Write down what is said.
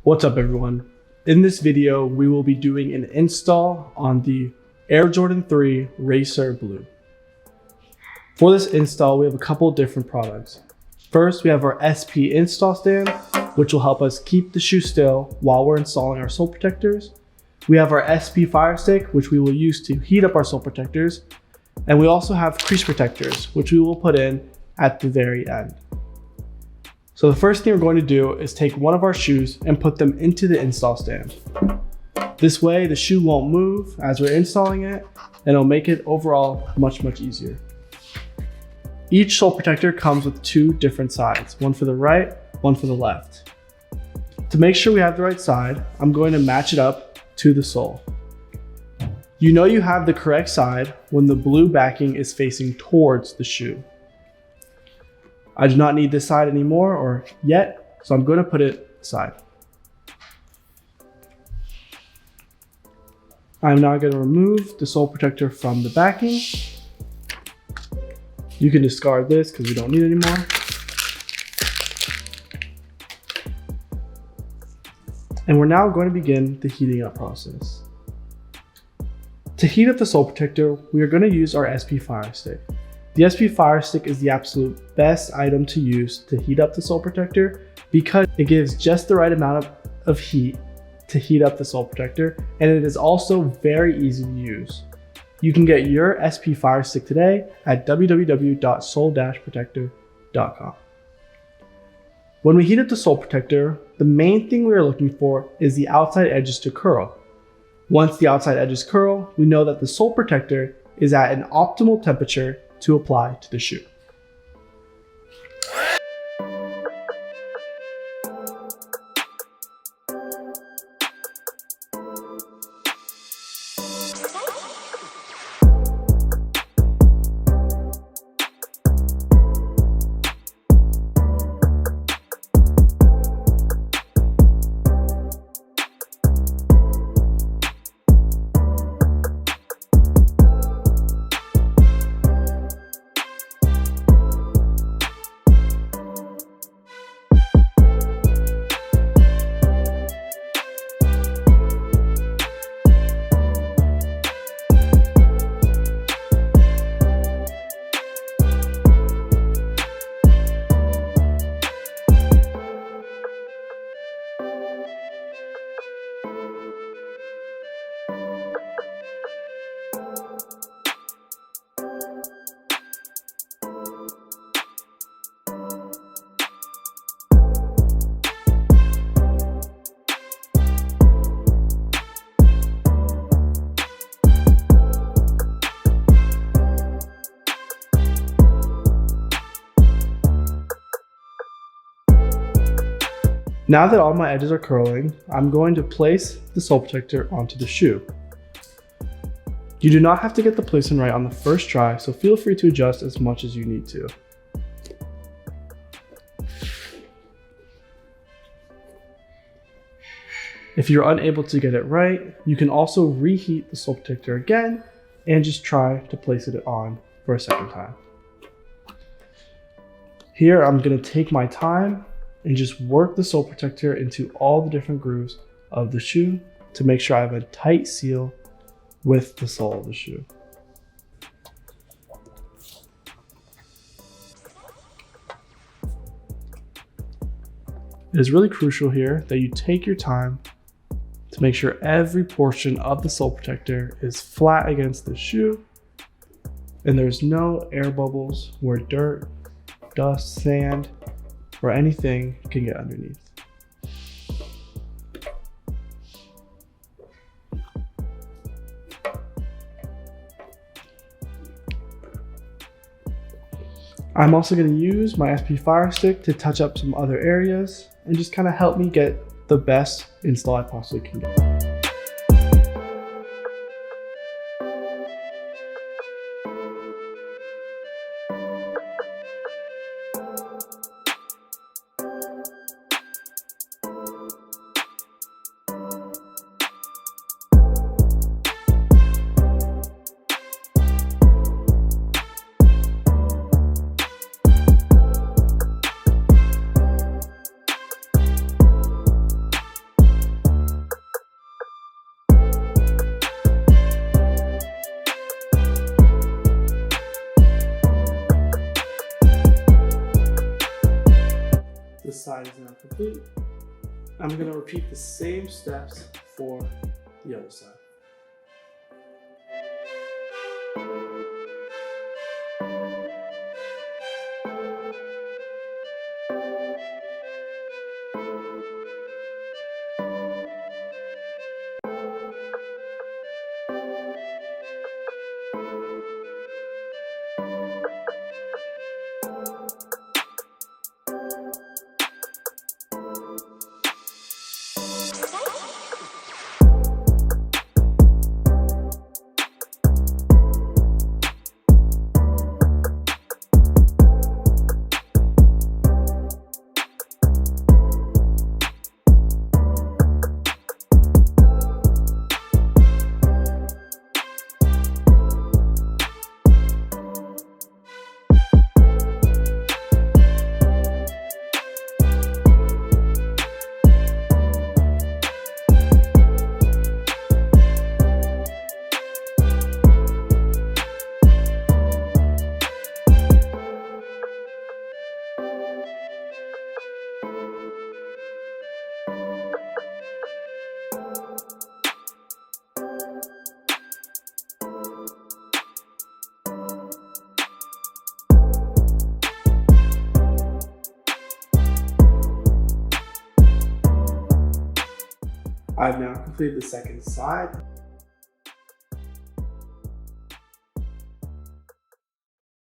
What's up everyone? In this video, we will be doing an install on the Air Jordan 3 Racer Blue. For this install, we have a couple different products. First, we have our SP install stand, which will help us keep the shoe still while we're installing our sole protectors. We have our SP Fire Stick, which we will use to heat up our sole protectors. And we also have crease protectors, which we will put in at the very end. So the first thing we're going to do is take one of our shoes and put them into the install stand. This way the shoe won't move as we're installing it, and it'll make it overall much easier. Each sole protector comes with two different sides, one for the right, one for the left. To make sure we have the right side, I'm going to match it up to the sole. You know you have the correct side when the blue backing is facing towards the shoe. I do not need this side anymore or yet, so I'm going to put it aside. I'm now going to remove the sole protector from the backing. You can discard this because we don't need it anymore. And we're now going to begin the heating up process. To heat up the sole protector, we are going to use our SP Fire Stick. The SP Fire Stick is the absolute best item to use to heat up the sole protector because it gives just the right amount of heat to heat up the sole protector, and it is also very easy to use. You can get your SP Fire Stick today at www.sole-protector.com. When we heat up the sole protector, the main thing we are looking for is the outside edges to curl. Once the outside edges curl, we know that the sole protector is at an optimal temperature to apply to the shoe. Now that all my edges are curling, I'm going to place the sole protector onto the shoe. You do not have to get the placement right on the first try, so feel free to adjust as much as you need to. If you're unable to get it right, you can also reheat the sole protector again and just try to place it on for a second time. Here I'm going to take my time and just work the sole protector into all the different grooves of the shoe to make sure I have a tight seal with the sole of the shoe. It is really crucial here that you take your time to make sure every portion of the sole protector is flat against the shoe and there's no air bubbles where dirt, dust, sand, or anything can get underneath. I'm also going to use my SP Fire Stick to touch up some other areas and just kind of help me get the best install I possibly can get. side is now complete. I'm going to repeat the same steps for the other side. I've now completed the second side.